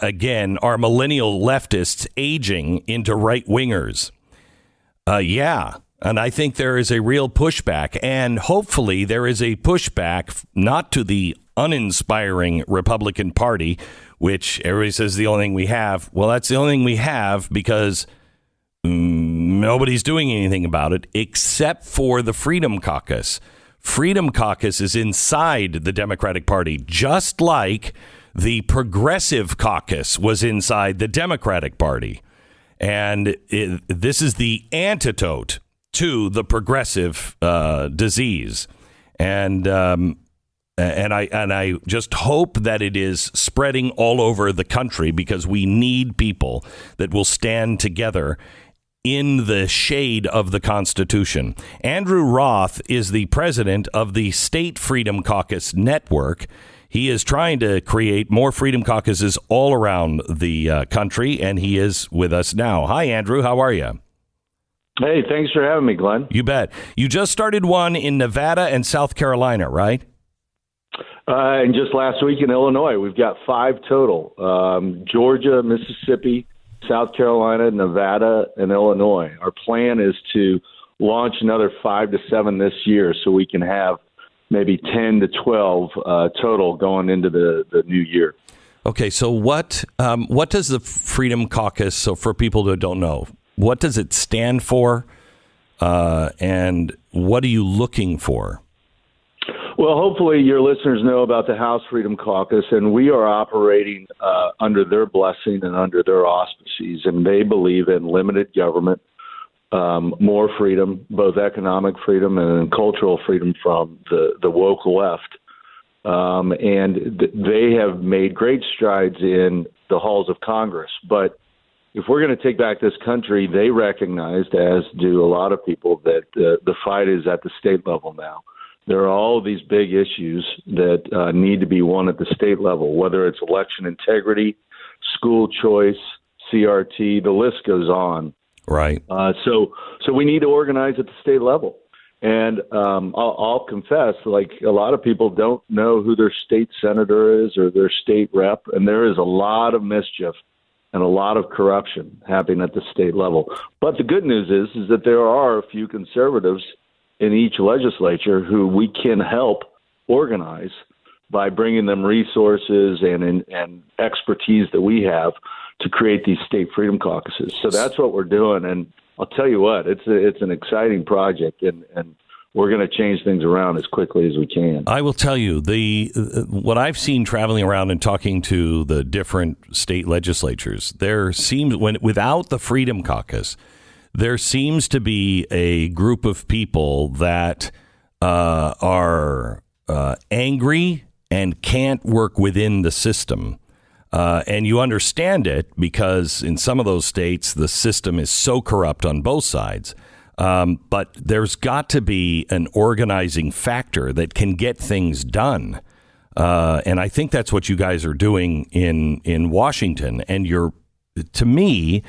again, are millennial leftists aging into right wingers? Yeah. And I think there is a real pushback, and hopefully there is a pushback not to the uninspiring Republican Party, which everybody says the only thing we have. Well, that's the only thing we have because nobody's doing anything about it except for the Freedom Caucus. Freedom Caucus is inside the Democratic Party, just like the Progressive Caucus was inside the Democratic Party. And this is the antidote to the progressive disease. And I just hope that it is spreading all over the country, because we need people that will stand together in the shade of the Constitution. Andrew Roth is the president of the State Freedom Caucus Network. He is trying to create more Freedom Caucuses all around the country, and he is with us now. Hi, Andrew. How are you? Hey, thanks for having me, Glenn. You bet. You just started one in Nevada and South Carolina, right? And just last week in Illinois, we've got 5 total. Georgia, Mississippi, South Carolina, Nevada, and Illinois. Our plan is to launch another 5 to 7 this year, so we can have maybe 10 to 12 total going into the new year. Okay, so what does the Freedom Caucus, so for people that don't know, what does it stand for, and what are you looking for? Well, hopefully your listeners know about the House Freedom Caucus, and we are operating under their blessing and under their auspices, and they believe in limited government, more freedom, both economic freedom and cultural freedom from the woke left. And they have made great strides in the halls of Congress. But if we're going to take back this country, they recognized, as do a lot of people, that the fight is at the state level now. There are all these big issues that need to be won at the state level, whether it's election integrity, school choice, CRT, the list goes on. Right. So we need to organize at the state level. And I'll confess, like a lot of people don't know who their state senator is or their state rep, and there is a lot of mischief and a lot of corruption happening at the state level. But the good news is that there are a few conservatives in each legislature who we can help organize by bringing them resources and expertise that we have to create these state freedom caucuses. So that's what we're doing. And I'll tell you what, it's an exciting project, and we're going to change things around as quickly as we can. I will tell you, what I've seen traveling around and talking to the different state legislatures, there seems, without the Freedom Caucus, there seems to be a group of people that are angry and can't work within the system. And you understand it because in some of those states, the system is so corrupt on both sides. But there's got to be an organizing factor that can get things done. And I think that's what you guys are doing in Washington. And to me,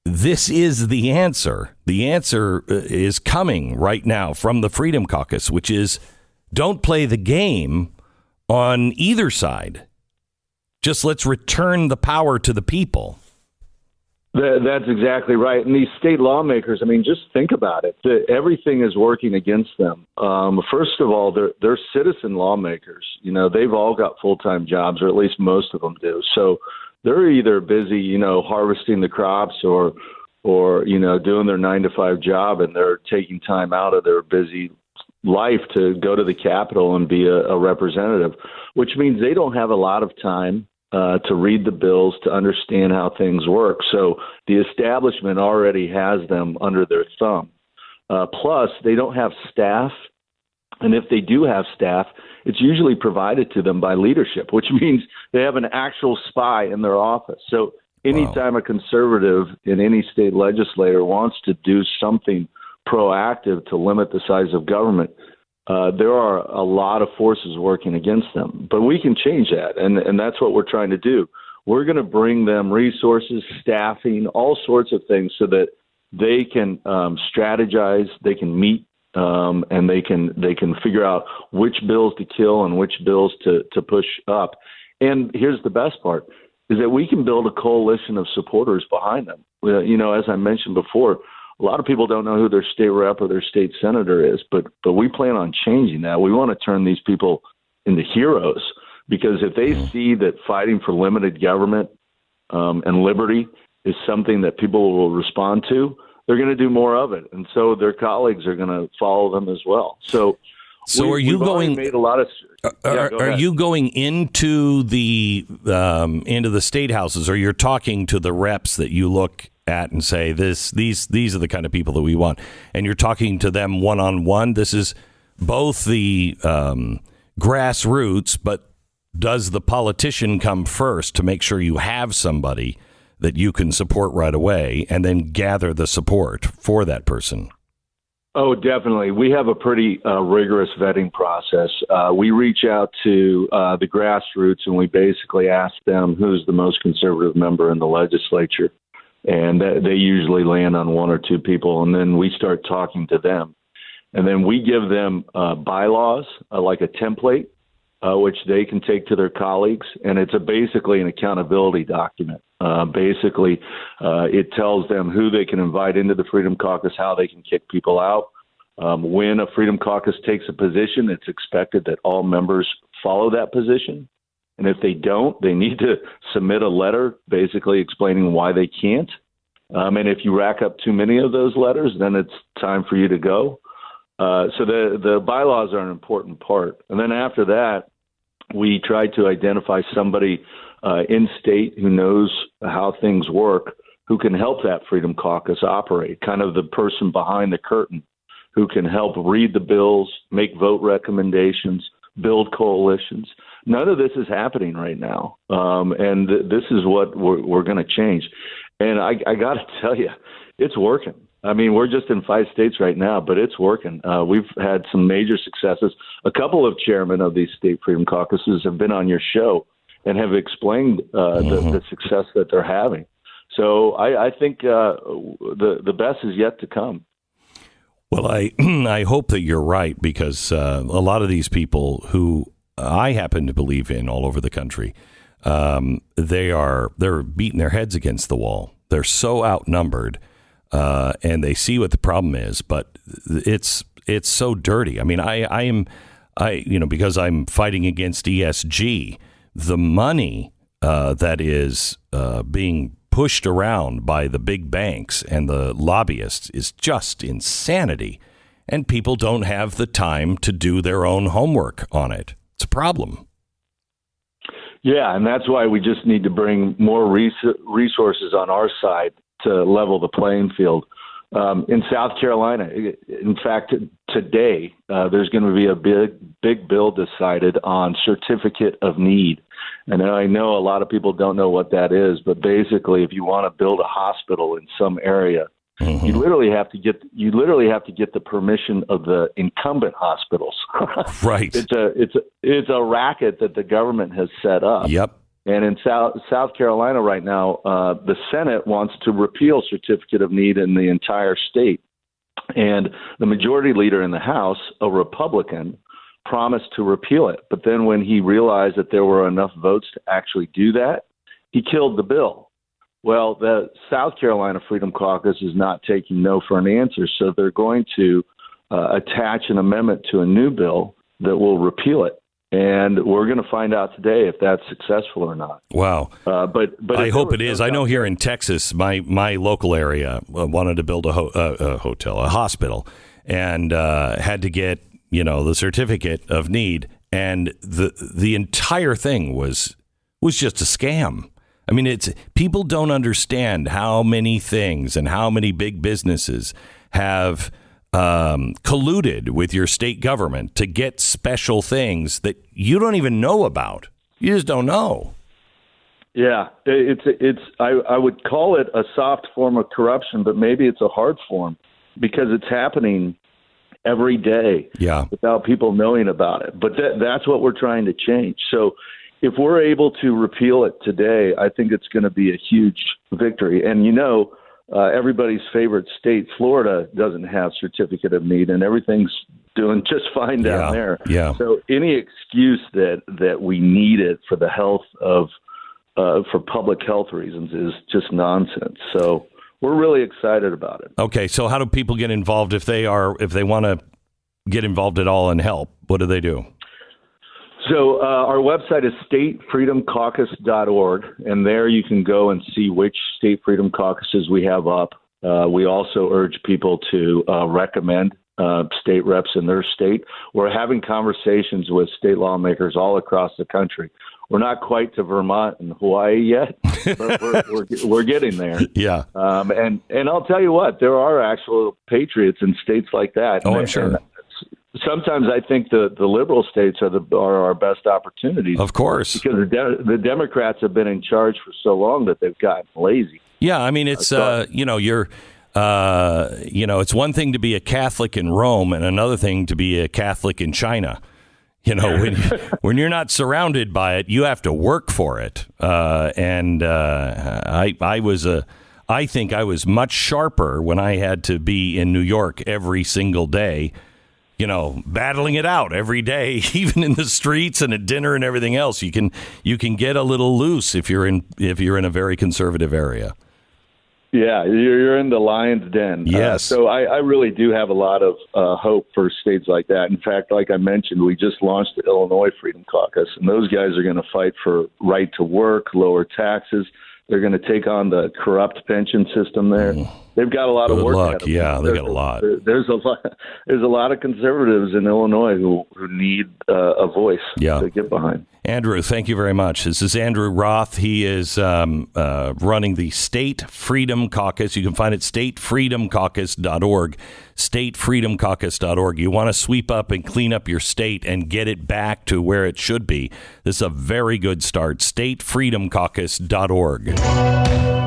this is the answer. The answer is coming right now from the Freedom Caucus, which is don't play the game on either side. Just let's return the power to the people. That's exactly right. And these state lawmakers, I mean, just think about it. Everything is working against them. First of all, they're citizen lawmakers. You know, they've all got full-time jobs, or at least most of them do. So they're either busy, harvesting the crops or doing their 9-to-5 job, and they're taking time out of their busy life to go to the Capitol and be a representative, which means they don't have a lot of time to read the bills, to understand how things work. So the establishment already has them under their thumb. Plus, they don't have staff. And if they do have staff, it's usually provided to them by leadership, which means they have an actual spy in their office. So anytime a conservative in any state legislator wants to do something proactive to limit the size of government, there are a lot of forces working against them. But we can change that, and that's what we're trying to do. We're going to bring them resources, staffing, all sorts of things so that they can strategize, they can meet, and they can figure out which bills to kill and which bills to push up. And here's the best part. is that we can build a coalition of supporters behind them. As I mentioned before, a lot of people don't know who their state rep or their state senator is, but we plan on changing that. We want to turn these people into heroes, because if they see that fighting for limited government and liberty is something that people will respond to, they're going to do more of it, and so their colleagues are going to follow them as well. So are you going? Made a lot of. Are you going into the state houses, or you're talking to the reps that you look at and say these are the kind of people that we want, and you're talking to them one-on-one? This is both the grassroots, but does the politician come first to make sure you have somebody that you can support right away, and then gather the support for that person? Oh, definitely. We have a pretty rigorous vetting process. We reach out to the grassroots, and we basically ask them who's the most conservative member in the legislature. And they usually land on one or two people, and then we start talking to them. And then we give them bylaws, like a template, which they can take to their colleagues. And it's basically an accountability document. It tells them who they can invite into the Freedom Caucus, how they can kick people out. When a Freedom Caucus takes a position, it's expected that all members follow that position. And if they don't, they need to submit a letter basically explaining why they can't. And if you rack up too many of those letters, then it's time for you to go. So the bylaws are an important part. And then after that, we try to identify somebody in state who knows how things work, who can help that Freedom Caucus operate, kind of the person behind the curtain who can help read the bills, make vote recommendations, build coalitions. None of this is happening right now, and this is what we're going to change. And I got to tell you, it's working. I mean, we're just in 5 states right now, but it's working. We've had some major successes. A couple of chairmen of these state Freedom Caucuses have been on your show and have explained the success that they're having. So I think the best is yet to come. Well, I hope that you're right, because a lot of these people who I happen to believe in all over the country, they're beating their heads against the wall. They're so outnumbered, and they see what the problem is, but it's so dirty. I mean, because I'm fighting against ESG, the money that is being pushed around by the big banks and the lobbyists is just insanity. And people don't have the time to do their own homework on it. It's a problem. Yeah, and that's why we just need to bring more resources on our side to level the playing field. In South Carolina, in fact, today, there's going to be a big bill decided on certificate of need. And I know a lot of people don't know what that is, but basically, if you want to build a hospital in some area, you literally have to get the permission of the incumbent hospitals. Right. It's a racket that the government has set up. Yep. And in South Carolina right now, the Senate wants to repeal certificate of need in the entire state. And the majority leader in the House, a Republican, promised to repeal it. But then when he realized that there were enough votes to actually do that, he killed the bill. Well, the South Carolina Freedom Caucus is not taking no for an answer, so they're going to attach an amendment to a new bill that will repeal it. And we're going to find out today if that's successful or not. Wow. But I hope it is. I know here in Texas, my local area wanted to build a hospital, and had to get, the certificate of need. And the entire thing was just a scam. I mean, people don't understand how many things and how many big businesses have colluded with your state government to get special things that you don't even know about. You just don't know. Yeah, I would call it a soft form of corruption, but maybe it's a hard form because it's happening every day without people knowing about it. But that's what we're trying to change. So if we're able to repeal it today, I think it's going to be a huge victory. And, everybody's favorite state, Florida, doesn't have certificate of need, and everything's doing just fine down there. Yeah. So any excuse that we need it for the health of for public health reasons is just nonsense. So we're really excited about it. Okay, so how do people get involved if they want to get involved at all and help? What do they do? So our website is statefreedomcaucus.org, and there you can go and see which state freedom caucuses we have up. We also urge people to recommend state reps in their state. We're having conversations with state lawmakers all across the country. We're not quite to Vermont and Hawaii yet, but we're getting there. Yeah. And I'll tell you what, there are actual patriots in states like that. Oh, I'm sure. Sometimes I think the liberal states are our best opportunities. Of course. Because the Democrats have been in charge for so long that they've gotten lazy. Yeah, I mean, it's, it's one thing to be a Catholic in Rome and another thing to be a Catholic in China. When you're not surrounded by it, you have to work for it. I think I was much sharper when I had to be in New York every single day, battling it out every day, even in the streets and at dinner and everything else. You can get a little loose if you're in a very conservative area. Yeah, you're in the lion's den. Yes. So I really do have a lot of hope for states like that. In fact, like I mentioned, we just launched the Illinois Freedom Caucus, and those guys are going to fight for right to work, lower taxes. They're going to take on the corrupt pension system there. They've got a lot of work ahead of them. Yeah, they got a lot. There's a lot of conservatives in Illinois who need a voice to get behind. Andrew, thank you very much. This is Andrew Roth. He is running the State Freedom Caucus. You can find it statefreedomcaucus.org. Statefreedomcaucus.org. You want to sweep up and clean up your state and get it back to where it should be. This is a very good start. Statefreedomcaucus.org.